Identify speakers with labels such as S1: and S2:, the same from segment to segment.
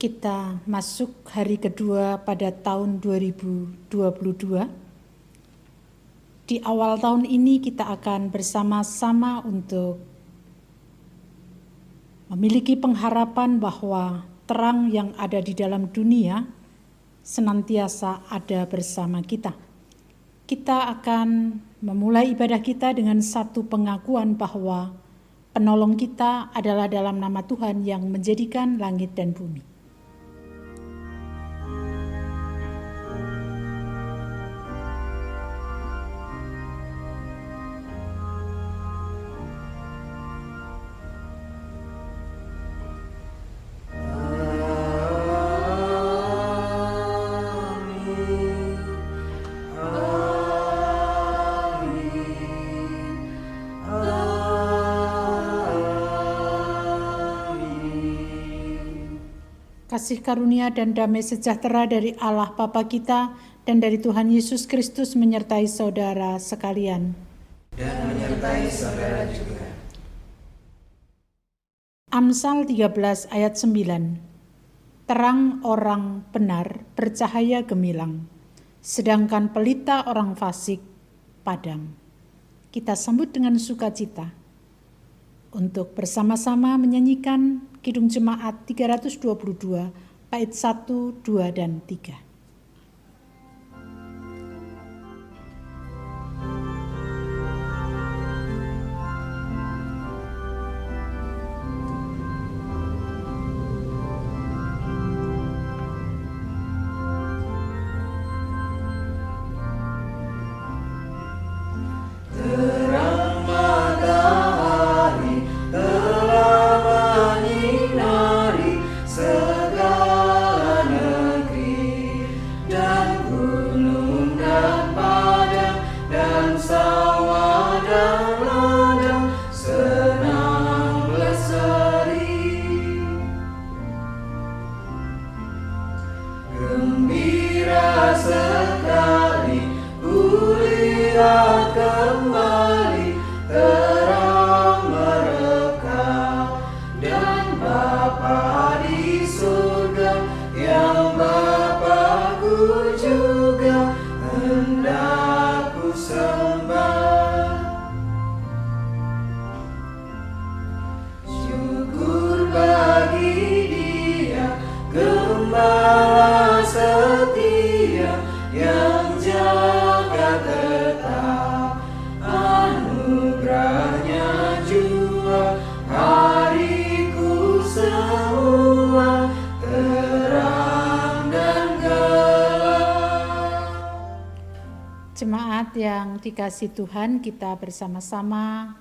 S1: Kita masuk hari kedua pada tahun 2022. Di awal tahun ini kita akan bersama-sama untuk memiliki pengharapan bahwa terang yang ada di dalam dunia senantiasa ada bersama kita. Kita akan memulai ibadah kita dengan satu pengakuan bahwa penolong kita adalah dalam nama Tuhan yang menjadikan langit dan bumi. Kasih karunia dan damai sejahtera dari Allah Bapa kita dan dari Tuhan Yesus Kristus menyertai saudara sekalian.
S2: Dan menyertai saudara juga.
S1: Amsal 13 ayat 9. Terang orang benar bercahaya gemilang, sedangkan pelita orang fasik padam. Kita sambut dengan sukacita untuk bersama-sama menyanyikan Kidung Jemaat 322, bait 1, 2, dan 3.
S2: Gembira sekali kulihat kembali terang mereka dan Bapa di surga yang Bapakku juga hendak ku sembah. Syukur bagi Dia Gembala setia yang jaga tetap, anugerahnya jua hariku semua terang dan gelap.
S1: Jemaat yang dikasihi Tuhan, kita bersama-sama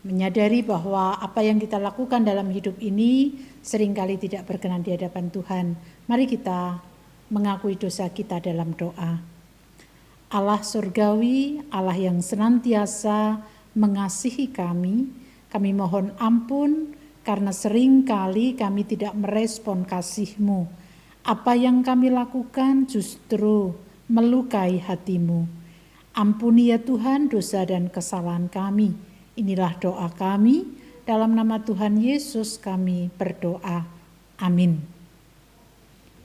S1: menyadari bahwa apa yang kita lakukan dalam hidup ini seringkali tidak berkenan di hadapan Tuhan. Mari kita mengakui dosa kita dalam doa. Allah surgawi, Allah yang senantiasa mengasihi kami mohon ampun karena seringkali kami tidak merespon kasih-Mu. Apa yang kami lakukan justru melukai hati-Mu. Ampuni ya Tuhan dosa dan kesalahan kami. Inilah doa kami, dalam nama Tuhan Yesus kami berdoa. Amin.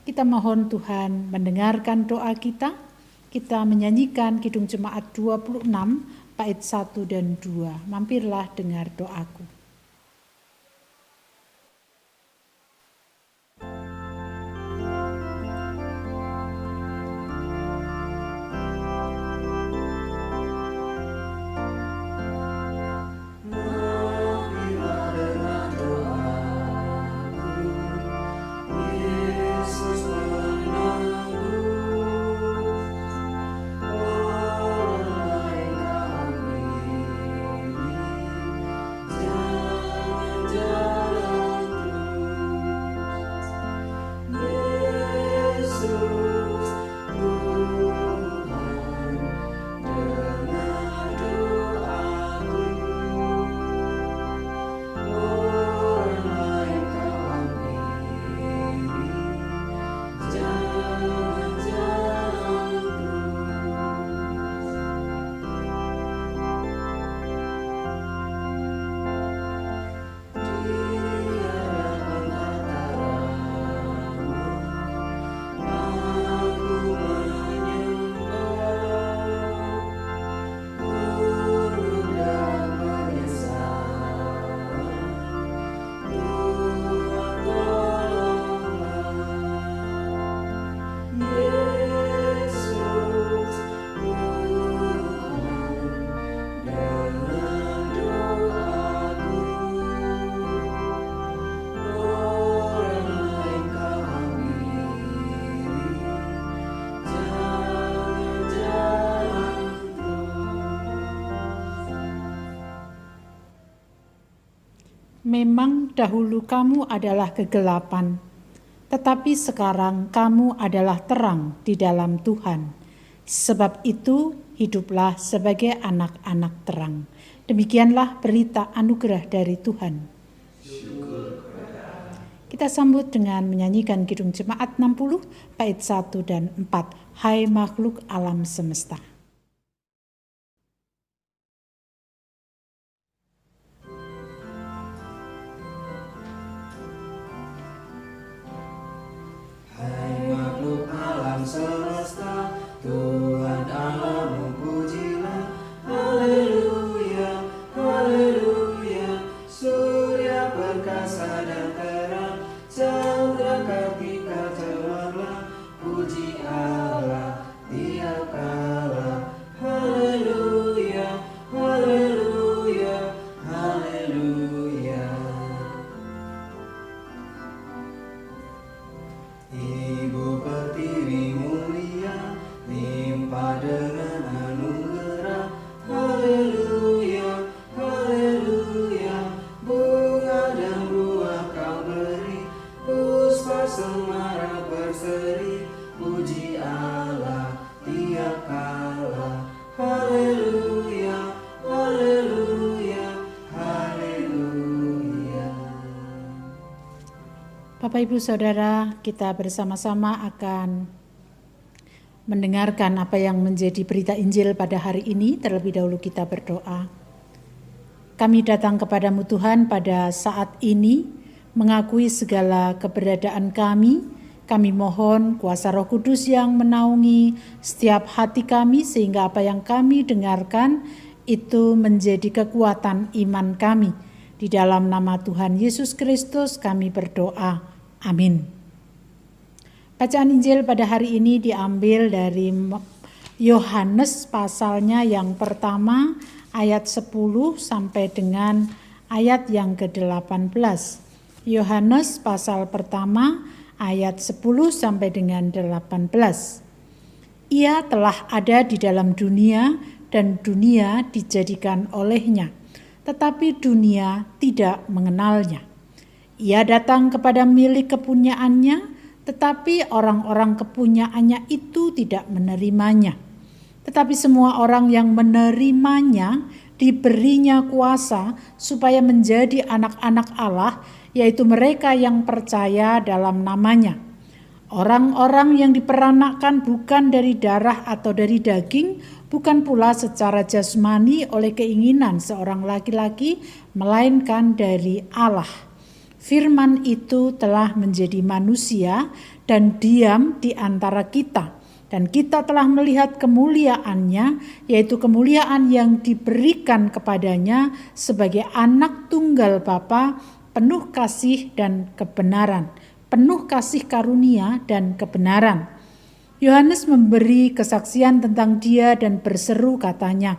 S1: Kita mohon Tuhan mendengarkan doa kita. Kita menyanyikan Kidung Jemaat 26, bait 1 dan 2. Mampirlah dengar doaku.
S2: Jangan
S1: memang dahulu kamu adalah kegelapan, tetapi sekarang kamu adalah terang di dalam Tuhan. Sebab itu, hiduplah sebagai anak-anak terang. Demikianlah berita anugerah dari Tuhan. Kita sambut dengan menyanyikan Kidung Jemaat 60, bait 1 dan 4. Hai makhluk alam semesta.
S2: Semesta, Tuhan Allahmu pujilah, haleluya, haleluya. Surya perkasa dan terang, chandra kartika cemerlang, puji Allah tiap kala, haleluya, haleluya, haleluya. Ibu Pertiwi mulia, limpah dengan anugerah, haleluya, haleluya. Bunga dan buah kau beri, puspa semarak berseri, puji Allah tiap kala, haleluya, haleluya, haleluya.
S1: Bapak Ibu Saudara, kita bersama-sama akan mendengarkan apa yang menjadi berita Injil pada hari ini. Terlebih dahulu kita berdoa. Kami datang kepadamu Tuhan pada saat ini, mengakui segala keberadaan kami. Kami mohon kuasa Roh Kudus yang menaungi setiap hati kami, sehingga apa yang kami dengarkan itu menjadi kekuatan iman kami. Di dalam nama Tuhan Yesus Kristus kami berdoa. Amin. Bacaan Injil pada hari ini diambil dari Yohanes pasalnya yang pertama ayat 10 sampai dengan ayat yang ke-18. Yohanes pasal pertama ayat 10 sampai dengan 18. Ia telah ada di dalam dunia dan dunia dijadikan olehnya, tetapi dunia tidak mengenalnya. Ia datang kepada milik kepunyaannya, tetapi orang-orang kepunyaannya itu tidak menerimanya. Tetapi semua orang yang menerimanya diberinya kuasa supaya menjadi anak-anak Allah, yaitu mereka yang percaya dalam namanya. Orang-orang yang diperanakkan bukan dari darah atau dari daging, bukan pula secara jasmani oleh keinginan seorang laki-laki, melainkan dari Allah. Firman itu telah menjadi manusia dan diam di antara kita. Dan kita telah melihat kemuliaannya, yaitu kemuliaan yang diberikan kepadanya sebagai anak tunggal Bapa, penuh kasih dan kebenaran, penuh kasih karunia dan kebenaran. Yohanes memberi kesaksian tentang dia dan berseru katanya,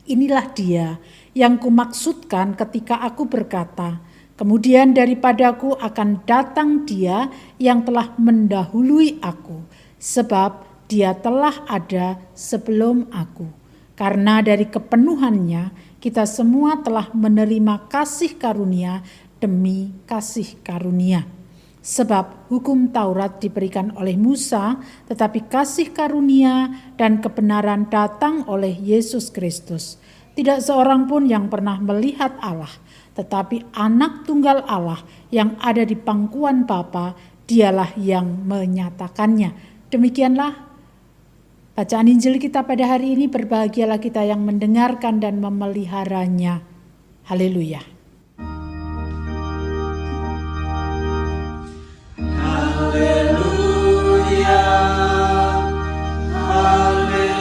S1: inilah dia yang kumaksudkan ketika aku berkata, kemudian daripadaku akan datang dia yang telah mendahului aku, sebab dia telah ada sebelum aku. Karena dari kepenuhannya kita semua telah menerima kasih karunia demi kasih karunia. Sebab hukum Taurat diberikan oleh Musa, tetapi kasih karunia dan kebenaran datang oleh Yesus Kristus. Tidak seorang pun yang pernah melihat Allah, tetapi anak tunggal Allah yang ada di pangkuan Bapa, dialah yang menyatakannya. Demikianlah bacaan Injil kita pada hari ini. Berbahagialah kita yang mendengarkan dan memeliharanya. Haleluya.
S2: Haleluya, haleluya,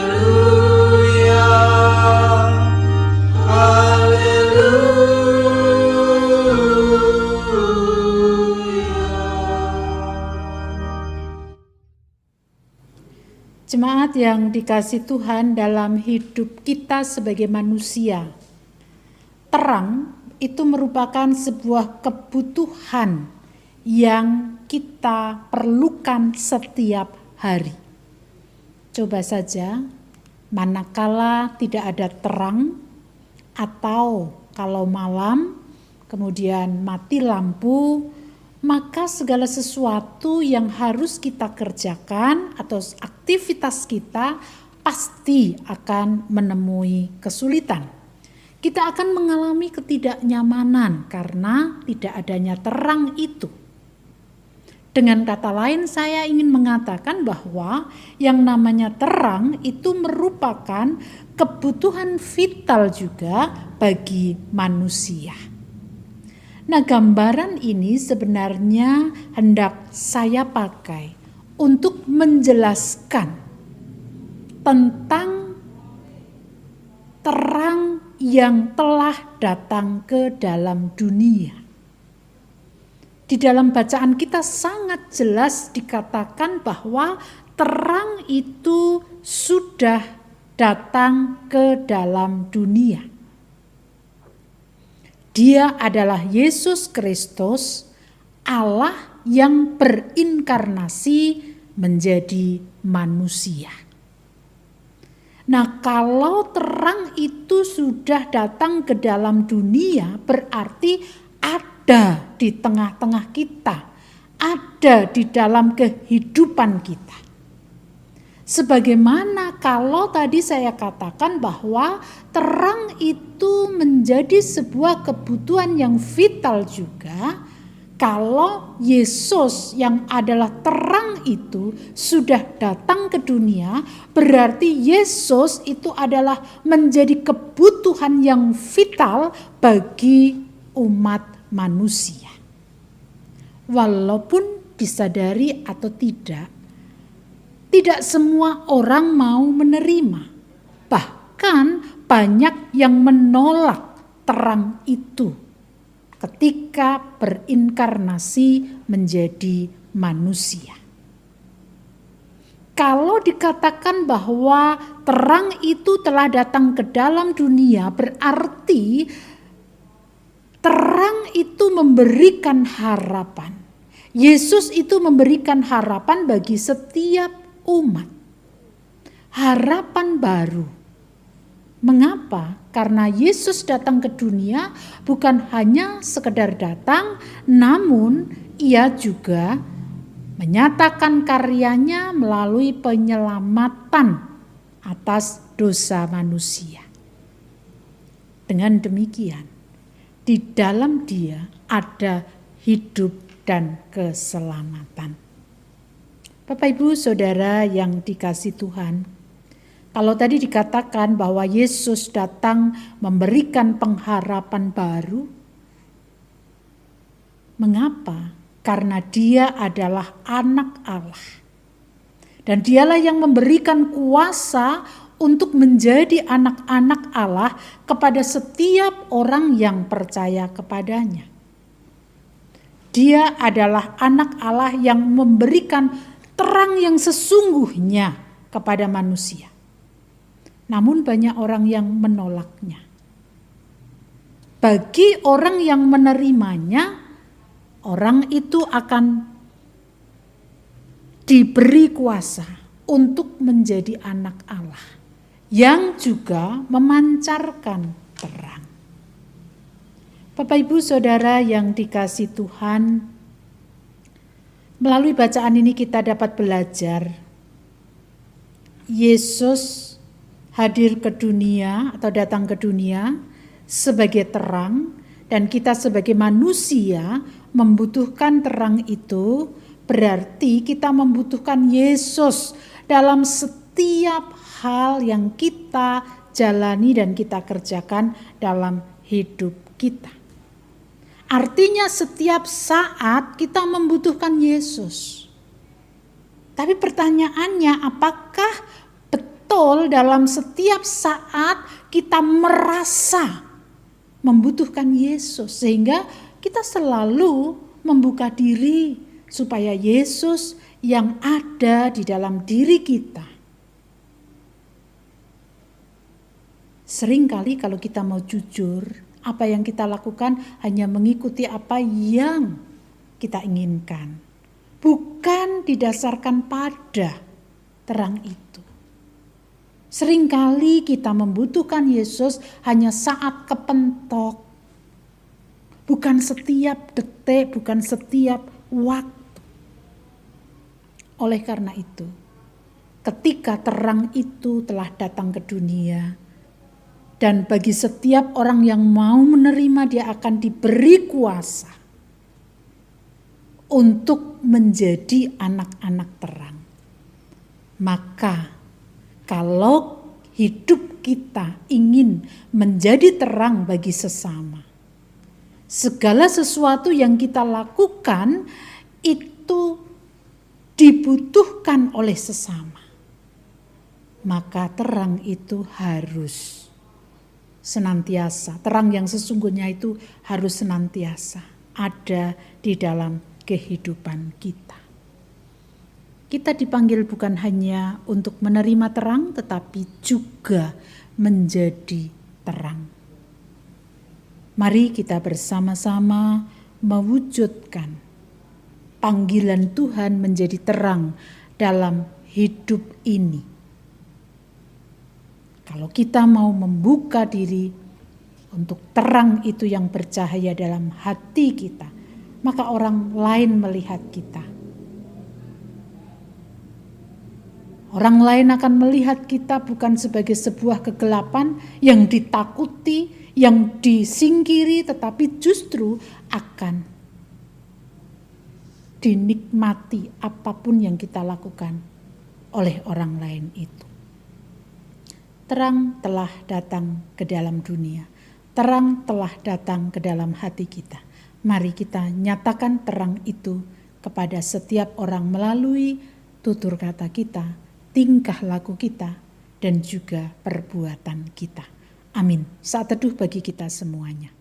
S1: Jemaat yang dikasihi Tuhan, dalam hidup kita sebagai manusia, terang itu merupakan sebuah kebutuhan yang kita perlukan setiap hari. Coba saja, manakala tidak ada terang atau kalau malam, kemudian mati lampu, maka segala sesuatu yang harus kita kerjakan atau aktivitas kita pasti akan menemui kesulitan. Kita akan mengalami ketidaknyamanan karena tidak adanya terang itu. Dengan kata lain, saya ingin mengatakan bahwa yang namanya terang itu merupakan kebutuhan vital juga bagi manusia. Nah, gambaran ini sebenarnya hendak saya pakai untuk menjelaskan tentang terang yang telah datang ke dalam dunia. Di dalam bacaan kita sangat jelas dikatakan bahwa terang itu sudah datang ke dalam dunia. Dia adalah Yesus Kristus, Allah yang berinkarnasi menjadi manusia. Nah, kalau terang itu sudah datang ke dalam dunia, berarti ada di tengah-tengah kita, ada di dalam kehidupan kita. Sebagaimana kalau tadi saya katakan bahwa terang itu menjadi sebuah kebutuhan yang vital juga, kalau Yesus yang adalah terang itu sudah datang ke dunia, berarti Yesus itu adalah menjadi kebutuhan yang vital bagi umat manusia. Walaupun disadari atau tidak semua orang mau menerima. Bahkan banyak yang menolak terang itu ketika berinkarnasi menjadi manusia. Kalau dikatakan bahwa terang itu telah datang ke dalam dunia, berarti terang itu memberikan harapan. Yesus itu memberikan harapan bagi setiap umat. Harapan baru. Mengapa? Karena Yesus datang ke dunia bukan hanya sekedar datang, namun ia juga menyatakan karyanya melalui penyelamatan atas dosa manusia. Dengan demikian, di dalam Dia ada hidup dan keselamatan. Bapak, Ibu, Saudara yang dikasihi Tuhan, kalau tadi dikatakan bahwa Yesus datang memberikan pengharapan baru, mengapa? Karena Dia adalah anak Allah. Dan Dialah yang memberikan kuasa untuk menjadi anak-anak Allah kepada setiap orang yang percaya kepadanya. Dia adalah anak Allah yang memberikan terang yang sesungguhnya kepada manusia. Namun banyak orang yang menolaknya. Bagi orang yang menerimanya, orang itu akan diberi kuasa untuk menjadi anak Allah yang juga memancarkan terang. Bapak, Ibu, Saudara yang dikasihi Tuhan, melalui bacaan ini kita dapat belajar Yesus hadir ke dunia atau datang ke dunia sebagai terang, dan kita sebagai manusia membutuhkan terang itu. Berarti kita membutuhkan Yesus dalam setiap hal yang kita jalani dan kita kerjakan dalam hidup kita. Artinya setiap saat kita membutuhkan Yesus. Tapi pertanyaannya, apakah betul dalam setiap saat kita merasa membutuhkan Yesus sehingga kita selalu membuka diri supaya Yesus yang ada di dalam diri kita? Seringkali kalau kita mau jujur, apa yang kita lakukan hanya mengikuti apa yang kita inginkan, bukan didasarkan pada terang itu. Seringkali kita membutuhkan Yesus hanya saat kepentok, bukan setiap detik, bukan setiap waktu. Oleh karena itu, ketika terang itu telah datang ke dunia, dan bagi setiap orang yang mau menerima, dia akan diberi kuasa untuk menjadi anak-anak terang. Maka kalau hidup kita ingin menjadi terang bagi sesama, segala sesuatu yang kita lakukan itu dibutuhkan oleh sesama. Maka terang itu harus senantiasa, terang yang sesungguhnya itu harus senantiasa ada di dalam kehidupan kita. Kita dipanggil bukan hanya untuk menerima terang, tetapi juga menjadi terang. Mari kita bersama-sama mewujudkan panggilan Tuhan menjadi terang dalam hidup ini. Kalau kita mau membuka diri untuk terang itu yang bercahaya dalam hati kita, maka orang lain melihat kita. Orang lain akan melihat kita bukan sebagai sebuah kegelapan yang ditakuti, yang disingkiri, tetapi justru akan dinikmati apapun yang kita lakukan oleh orang lain itu. Terang telah datang ke dalam dunia. Terang telah datang ke dalam hati kita. Mari kita nyatakan terang itu kepada setiap orang melalui tutur kata kita, tingkah laku kita, dan juga perbuatan kita. Amin. Saat teduh bagi kita semuanya.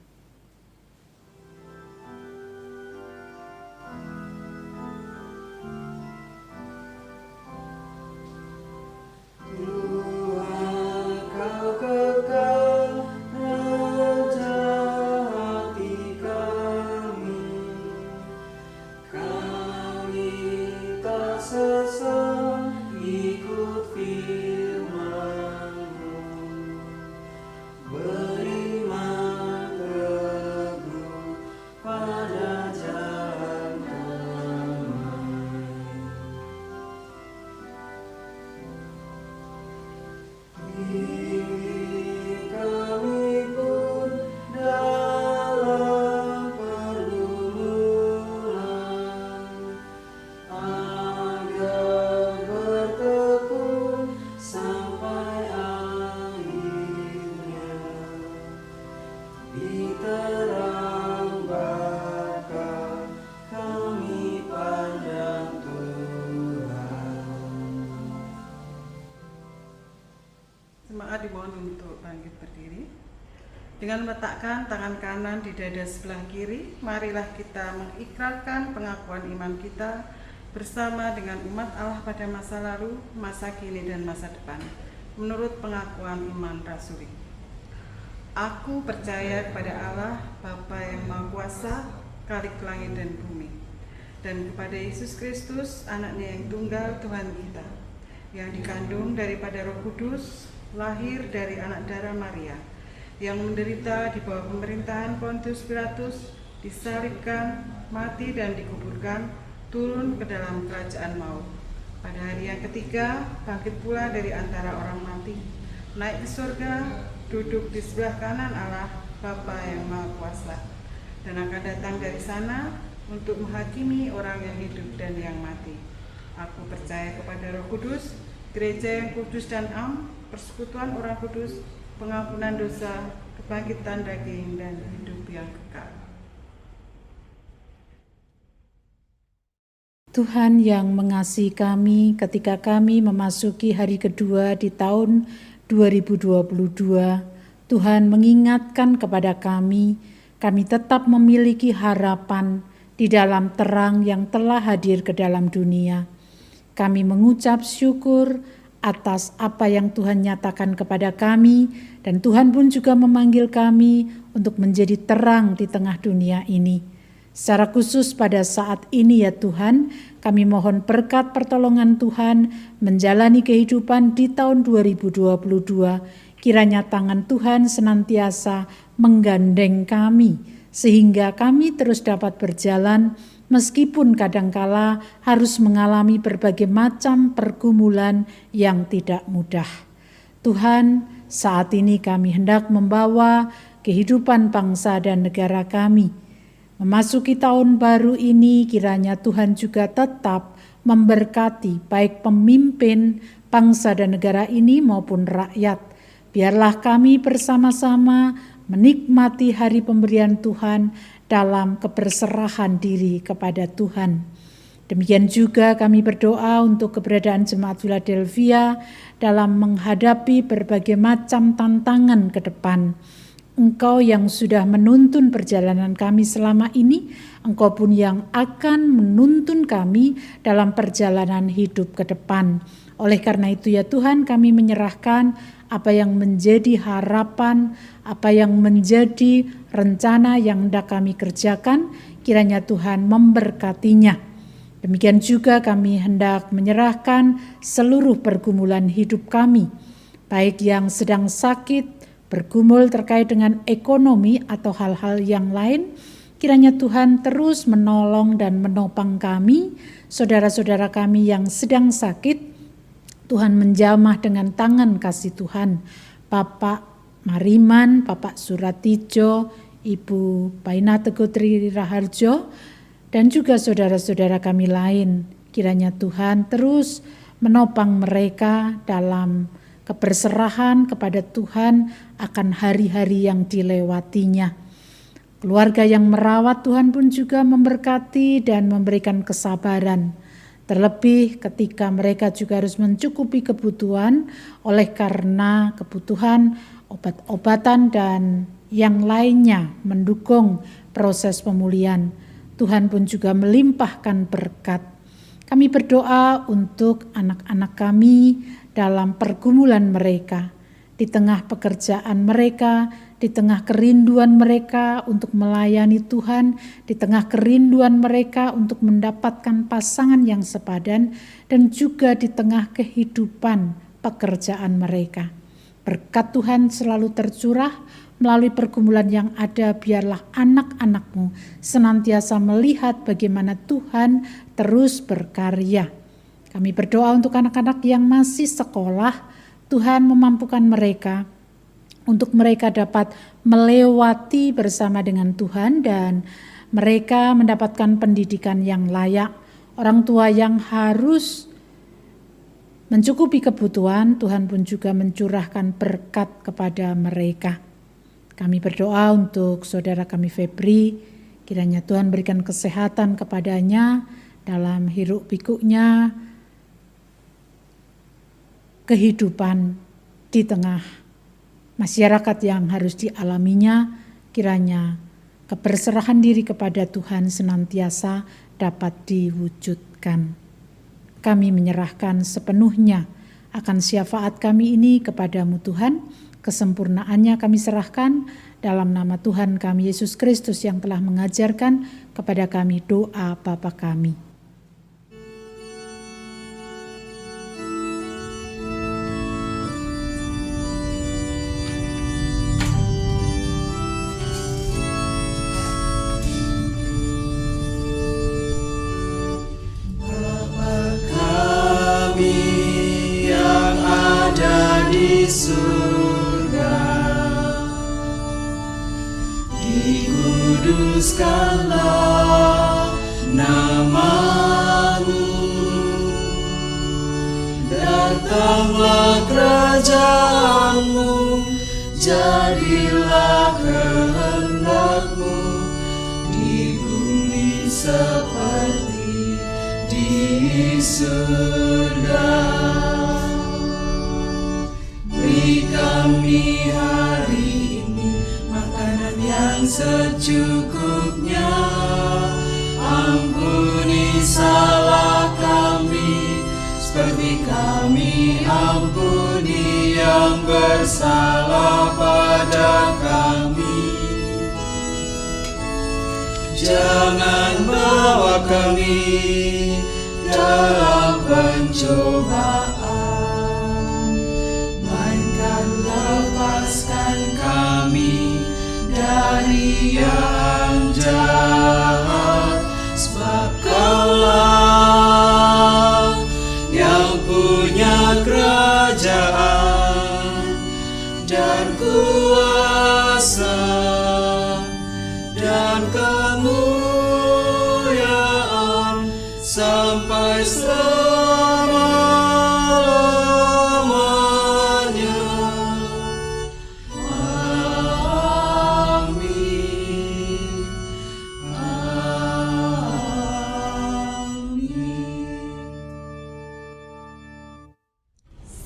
S3: Jemaat dimohon untuk bangkit berdiri. Dengan meletakkan tangan kanan di dada sebelah kiri, marilah kita mengikrarkan pengakuan iman kita bersama dengan umat Allah pada masa lalu, masa kini, dan masa depan. Menurut pengakuan iman rasuli. Aku percaya kepada Allah, Bapa yang Maha Kuasa, Khalik langit dan bumi, dan kepada Yesus Kristus, anaknya yang tunggal Tuhan kita, yang dikandung daripada Roh Kudus, lahir dari anak darah Maria, yang menderita di bawah pemerintahan Pontius Pilatus, disalibkan, mati dan dikuburkan, turun ke dalam kerajaan maut. Pada hari yang ketiga, bangkit pula dari antara orang mati, naik ke surga, duduk di sebelah kanan Allah, Bapa yang Maha Kuasa, dan akan datang dari sana untuk menghakimi orang yang hidup dan yang mati. Aku percaya kepada Roh Kudus, gereja yang kudus dan am, persekutuan orang kudus, pengampunan dosa, kebangkitan daging, dan hidup yang kekal.
S1: Tuhan yang mengasihi kami, ketika kami memasuki hari kedua di tahun 2022, Tuhan mengingatkan kepada kami tetap memiliki harapan di dalam terang yang telah hadir ke dalam dunia. Kami mengucap syukur atas apa yang Tuhan nyatakan kepada kami, dan Tuhan pun juga memanggil kami untuk menjadi terang di tengah dunia ini. Secara khusus pada saat ini ya Tuhan, kami mohon berkat pertolongan Tuhan menjalani kehidupan di tahun 2022. Kiranya tangan Tuhan senantiasa menggandeng kami sehingga kami terus dapat berjalan meskipun kadangkala harus mengalami berbagai macam pergumulan yang tidak mudah. Tuhan, saat ini kami hendak membawa kehidupan bangsa dan negara kami. Memasuki tahun baru ini, kiranya Tuhan juga tetap memberkati baik pemimpin bangsa dan negara ini maupun rakyat. Biarlah kami bersama-sama menikmati hari pemberian Tuhan dalam keberserahan diri kepada Tuhan. Demikian juga kami berdoa untuk keberadaan Jemaat Philadelphia dalam menghadapi berbagai macam tantangan ke depan. Engkau yang sudah menuntun perjalanan kami selama ini, Engkau pun yang akan menuntun kami dalam perjalanan hidup ke depan. Oleh karena itu ya Tuhan, kami menyerahkan apa yang menjadi harapan, apa yang menjadi rencana yang hendak kami kerjakan, kiranya Tuhan memberkatinya. Demikian juga kami hendak menyerahkan seluruh pergumulan hidup kami, baik yang sedang sakit, bergumul terkait dengan ekonomi atau hal-hal yang lain. Kiranya Tuhan terus menolong dan menopang kami, saudara-saudara kami yang sedang sakit. Tuhan menjamah dengan tangan kasih Tuhan. Bapak Mariman, Bapak Suratijo, Ibu Paina Teguh Tri Raharjo, dan juga saudara-saudara kami lain. Kiranya Tuhan terus menopang mereka dalam keberserahan kepada Tuhan akan hari-hari yang dilewatinya. Keluarga yang merawat, Tuhan pun juga memberkati dan memberikan kesabaran. Terlebih ketika mereka juga harus mencukupi kebutuhan oleh karena kebutuhan obat-obatan dan yang lainnya mendukung proses pemulihan. Tuhan pun juga melimpahkan berkat. Kami berdoa untuk anak-anak kami dalam pergumulan mereka, di tengah pekerjaan mereka, di tengah kerinduan mereka untuk melayani Tuhan, di tengah kerinduan mereka untuk mendapatkan pasangan yang sepadan, dan juga di tengah kehidupan pekerjaan mereka. Berkat Tuhan selalu tercurah melalui pergumulan yang ada. Biarlah anak-anak-Mu senantiasa melihat bagaimana Tuhan terus berkarya. Kami berdoa untuk anak-anak yang masih sekolah, Tuhan memampukan mereka untuk mereka dapat melewati bersama dengan Tuhan dan mereka mendapatkan pendidikan yang layak. Orang tua yang harus mencukupi kebutuhan, Tuhan pun juga mencurahkan berkat kepada mereka. Kami berdoa untuk saudara kami Febri, kiranya Tuhan berikan kesehatan kepadanya dalam hiruk pikuknya, kehidupan di tengah masyarakat yang harus dialaminya. Kiranya keberserahan diri kepada Tuhan senantiasa dapat diwujudkan. Kami menyerahkan sepenuhnya akan syafaat kami ini kepadamu Tuhan. Kesempurnaannya kami serahkan dalam nama Tuhan kami Yesus Kristus yang telah mengajarkan kepada kami doa Bapa kami.
S2: Dikuduskanlah nama-Mu, datanglah kerajaan-Mu, jadilah kehendak-Mu di bumi seperti di surga. Beri kami hari ini makanan yang secukupnya, ampuni salah kami seperti kami ampuni yang bersalah pada kami. Jangan bawa kami dalam pencobaan, melainkan lepaskan kami dari yang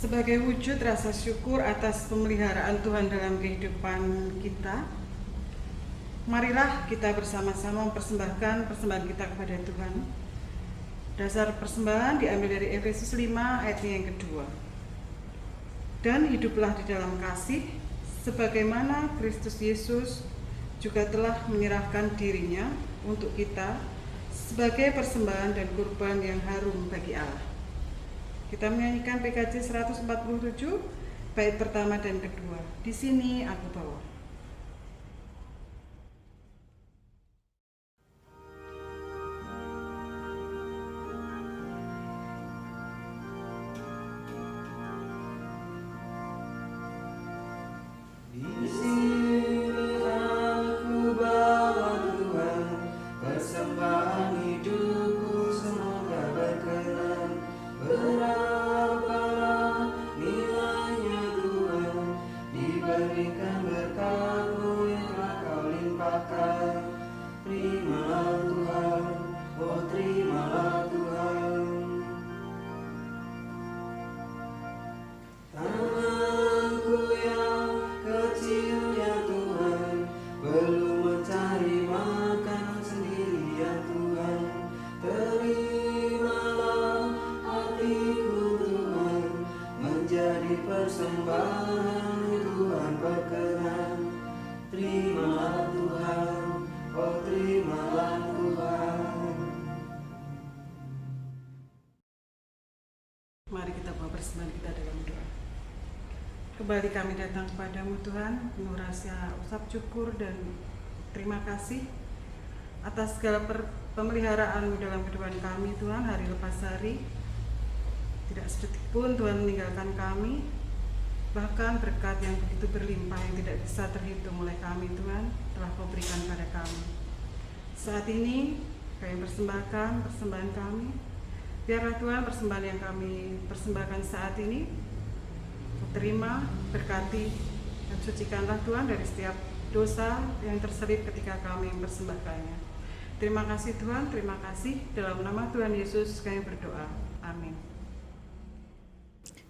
S3: Sebagai wujud rasa syukur atas pemeliharaan Tuhan dalam kehidupan kita, marilah kita bersama-sama mempersembahkan persembahan kita kepada Tuhan. Dasar persembahan diambil dari Efesus 5 ayatnya yang kedua. Dan hiduplah di dalam kasih, sebagaimana Kristus Yesus juga telah menyerahkan dirinya untuk kita sebagai persembahan dan kurban yang harum bagi Allah. Kita menyanyikan PKJ 147 bait pertama dan kedua. Di sini aku bawa.
S2: Di sini aku bawa Tuhan, persembahan hidupku semoga berkenan. Berapa nilainya Tuhan, diberikan berkat-Mu yang telah Kau limpahkan. Terimalah Tuhan, oh terimalah Tuhan. Tanganku yang kecil ya Tuhan, belum mencari makan sendiri ya Tuhan. Terimalah hatiku Tuhan, menjadi persembahan Tuhan berkenan. Terimalah Tuhan, oh terimalah Tuhan.
S3: Mari kita bawa persembahan kita dalam doa. Kembali kami datang kepadamu Tuhan, penuh rasa ucap syukur dan terima kasih atas segala pemeliharaan-Mu dalam kehidupan kami Tuhan, hari lepas hari. Tidak sedetik pun Tuhan meninggalkan kami, bahkan berkat yang begitu berlimpah yang tidak bisa terhitung oleh kami Tuhan telah Kau berikan pada kami. Saat ini kami persembahkan persembahan kami. Biarlah Tuhan persembahan yang kami persembahkan saat ini terima, berkati, dan sucikanlah Tuhan dari setiap dosa yang terselip ketika kami mempersembahkannya. Terima kasih Tuhan, terima kasih. Dalam nama Tuhan Yesus kami berdoa. Amin.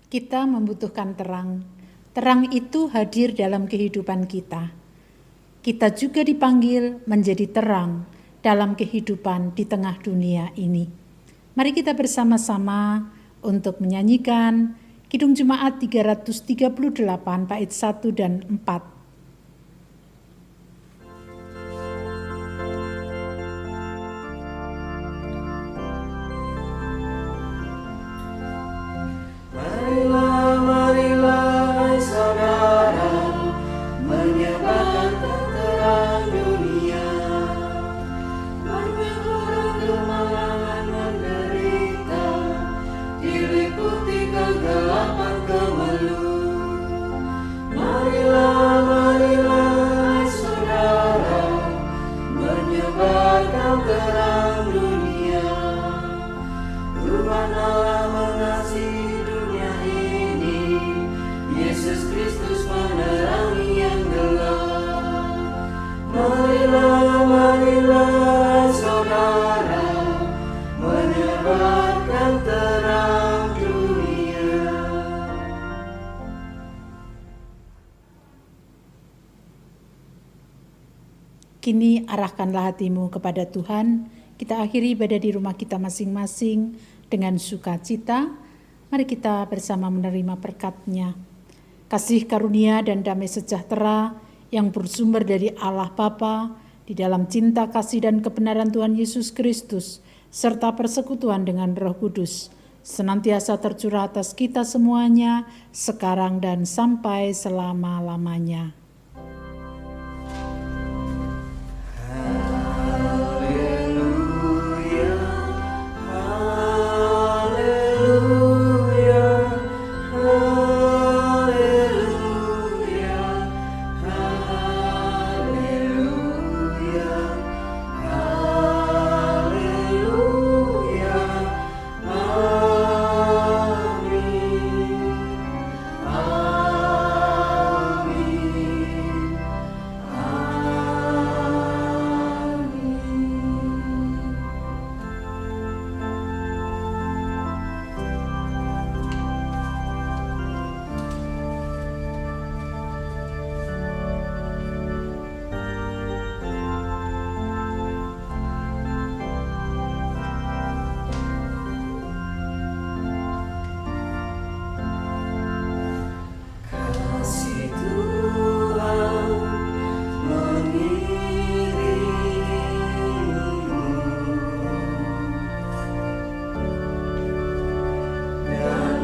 S1: Kita membutuhkan terang. Terang itu hadir dalam kehidupan kita. Kita juga dipanggil menjadi terang dalam kehidupan di tengah dunia ini. Mari kita bersama-sama untuk menyanyikan Kidung Jemaat 338 bait 1 dan 4.
S2: Marilah, marilah saudara, menyebarkan terang dunia, bermegah kemalangan menderita, diliputi kegelapan kemelut. Marilah, marilah saudara, menyebarkan terang dunia. Tuhan Allah mengasihi dunia ini, Yesus Kristus menerangi yang gelap. Marilah, marilah saudara, menyebarkan terang dunia.
S1: Kini arahkanlah hatimu kepada Tuhan. Kita akhiri ibadah di rumah kita masing-masing dengan sukacita. Mari kita bersama menerima berkat-Nya. Kasih karunia dan damai sejahtera yang bersumber dari Allah Bapa, di dalam cinta kasih dan kebenaran Tuhan Yesus Kristus, serta persekutuan dengan Roh Kudus, senantiasa tercurah atas kita semuanya, sekarang dan sampai selama-lamanya.
S2: Amin.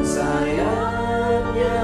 S2: sayapnya